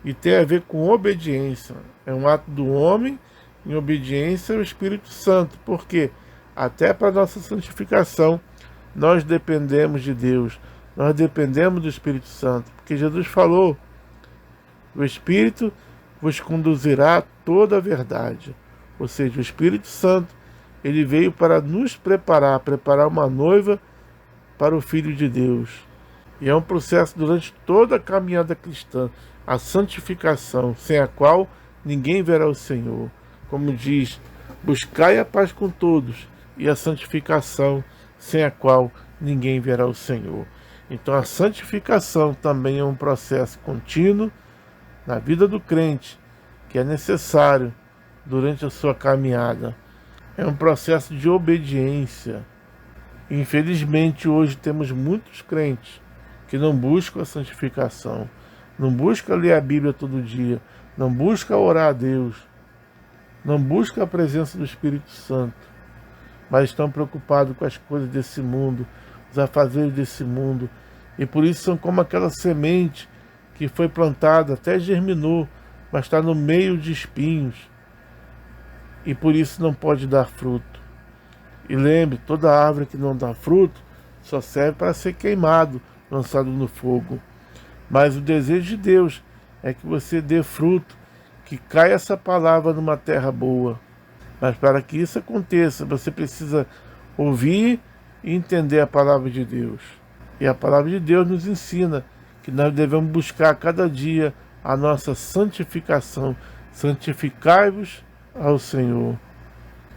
e tem a ver com obediência. É um ato do homem em obediência ao Espírito Santo, porque até para a nossa santificação nós dependemos de Deus, nós dependemos do Espírito Santo, porque Jesus falou: o Espírito vos conduzirá a toda a verdade. Ou seja, o Espírito Santo, ele veio para nos preparar uma noiva para o Filho de Deus. E é um processo durante toda a caminhada cristã, a santificação, sem a qual ninguém verá o Senhor. Como diz: buscai a paz com todos, e a santificação, sem a qual ninguém verá o Senhor. Então a santificação também é um processo contínuo na vida do crente, que é necessário durante a sua caminhada. É um processo de obediência. Infelizmente, hoje temos muitos crentes que não buscam a santificação, não buscam ler a Bíblia todo dia, não buscam orar a Deus, não buscam a presença do Espírito Santo, mas estão preocupados com as coisas desse mundo, os afazeres desse mundo, e por isso são como aquela semente que foi plantada, até germinou, mas está no meio de espinhos, e por isso não pode dar fruto. E lembre, toda árvore que não dá fruto só serve para ser queimado, lançado no fogo. Mas o desejo de Deus é que você dê fruto, que caia essa palavra numa terra boa. Mas para que isso aconteça, você precisa ouvir e entender a palavra de Deus. E a palavra de Deus nos ensina que nós devemos buscar a cada dia a nossa santificação. Santificai-vos ao Senhor.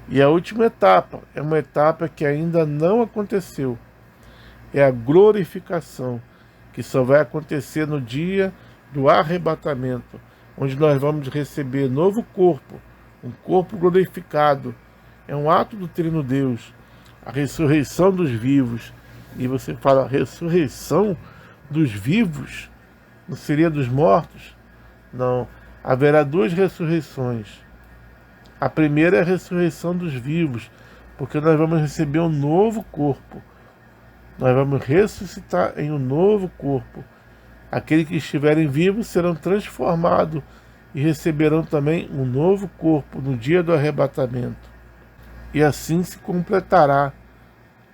E a última etapa é uma etapa que ainda não aconteceu. É a glorificação, que só vai acontecer no dia do arrebatamento, onde nós vamos receber novo corpo, um corpo glorificado. É um ato do Trino Deus, a ressurreição dos vivos. E você fala: ressurreição dos vivos? Não seria dos mortos? Não, haverá duas ressurreições. A primeira é a ressurreição dos vivos, porque nós vamos receber um novo corpo. Nós vamos ressuscitar em um novo corpo. Aqueles que estiverem vivos serão transformados e receberão também um novo corpo no dia do arrebatamento. E assim se completará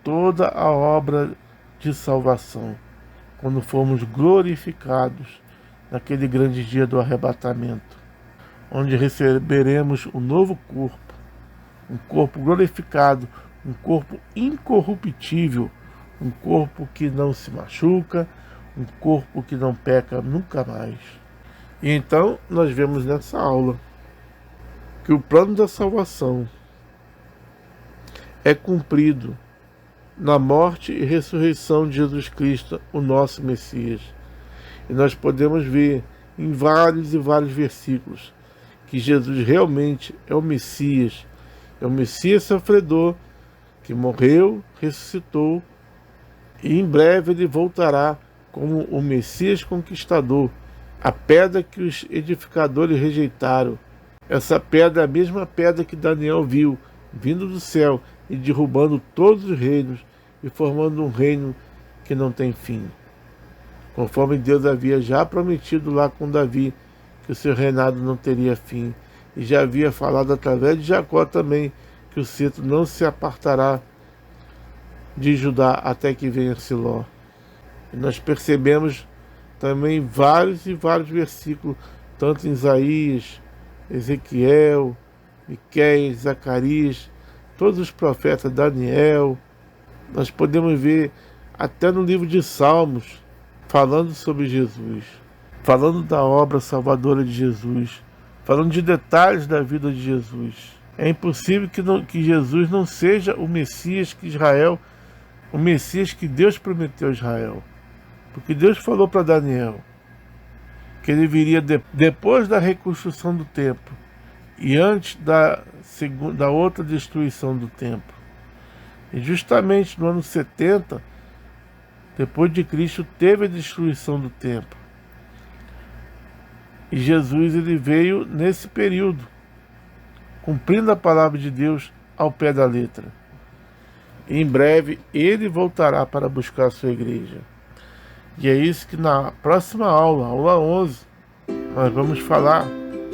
toda a obra de salvação, quando formos glorificados naquele grande dia do arrebatamento, onde receberemos um novo corpo, um corpo glorificado, um corpo incorruptível, um corpo que não se machuca, um corpo que não peca nunca mais. E então nós vemos nessa aula que o plano da salvação é cumprido na morte e ressurreição de Jesus Cristo, o nosso Messias. E nós podemos ver em vários e vários versículos que Jesus realmente é o Messias sofredor, que morreu, ressuscitou, e em breve ele voltará como o Messias conquistador, a pedra que os edificadores rejeitaram. Essa pedra é a mesma pedra que Daniel viu vindo do céu e derrubando todos os reinos e formando um reino que não tem fim. Conforme Deus havia já prometido lá com Davi que o seu reinado não teria fim, e já havia falado através de Jacó também que o cetro não se apartará de Judá até que venha Siló. E nós percebemos também vários e vários versículos, tanto em Isaías, Ezequiel, Miqueias, Zacarias, todos os profetas, Daniel. Nós podemos ver até no livro de Salmos, falando sobre Jesus, falando da obra salvadora de Jesus, falando de detalhes da vida de Jesus. É impossível que Jesus não seja o Messias que Israel, o Messias que Deus prometeu a Israel. Porque Deus falou para Daniel que ele viria depois da reconstrução do templo e antes da outra destruição do templo. E justamente no ano 70, depois de Cristo, teve a destruição do templo. E Jesus ele veio nesse período, cumprindo a palavra de Deus ao pé da letra. E em breve ele voltará para buscar a sua igreja. E é isso que na próxima aula, aula 11, nós vamos falar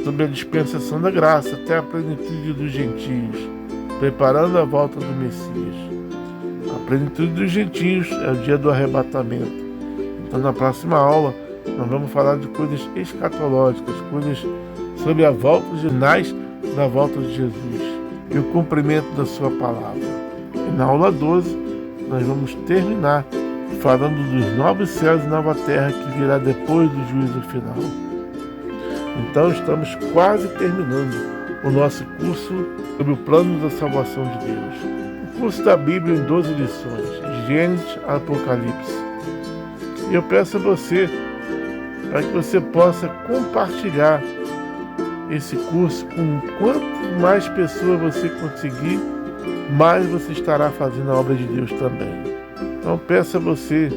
sobre a dispensação da graça até a plenitude dos gentios, preparando a volta do Messias. A plenitude dos gentios é o dia do arrebatamento. Então na próxima aula nós vamos falar de coisas escatológicas, coisas sobre a volta de finais da volta de Jesus e o cumprimento da sua palavra. E na aula 12 nós vamos terminar falando dos novos céus e nova terra que virá depois do juízo final. Então estamos quase terminando o nosso curso sobre o plano da salvação de Deus. O curso da Bíblia em 12 lições, de Gênesis a Apocalipse. E eu peço a você, para que você possa compartilhar esse curso com quanto mais pessoas você conseguir, mais você estará fazendo a obra de Deus também. Então peço a você,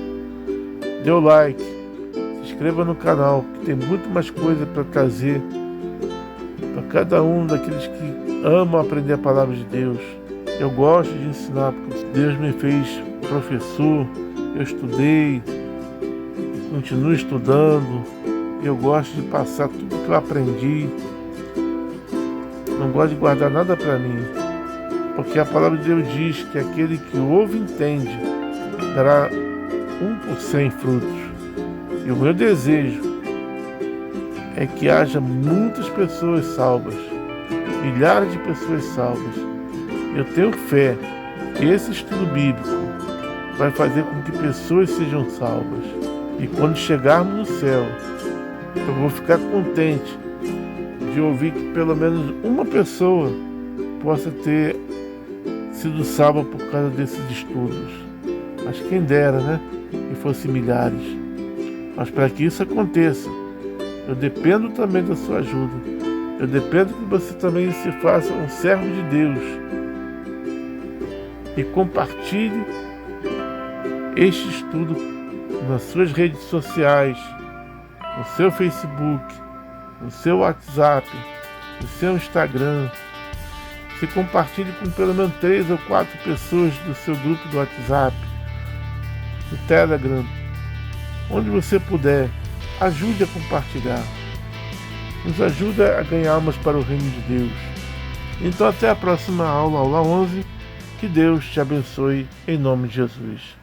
dê o like, se inscreva no canal, que tem muito mais coisa para trazer para cada um daqueles que amam aprender a palavra de Deus. Eu gosto de ensinar, porque Deus me fez professor, eu estudei, continuo estudando, eu gosto de passar tudo que eu aprendi, não gosto de guardar nada para mim, porque a palavra de Deus diz que aquele que ouve e entende dará 1 por 100 frutos. E o meu desejo é que haja muitas pessoas salvas, milhares de pessoas salvas. Eu tenho fé que esse estudo bíblico vai fazer com que pessoas sejam salvas. E quando chegarmos no céu, eu vou ficar contente de ouvir que pelo menos uma pessoa possa ter sido salva por causa desses estudos. Mas quem dera, né? Que fossem milhares. Mas para que isso aconteça, eu dependo também da sua ajuda. Eu dependo que você também se faça um servo de Deus e compartilhe este estudo nas suas redes sociais, no seu Facebook, no seu WhatsApp, no seu Instagram. Você compartilhe com pelo menos 3 ou 4 pessoas do seu grupo do WhatsApp, do Telegram, onde você puder. Ajude a compartilhar. Nos ajuda a ganhar almas para o reino de Deus. Então até a próxima aula, aula 11. Que Deus te abençoe em nome de Jesus.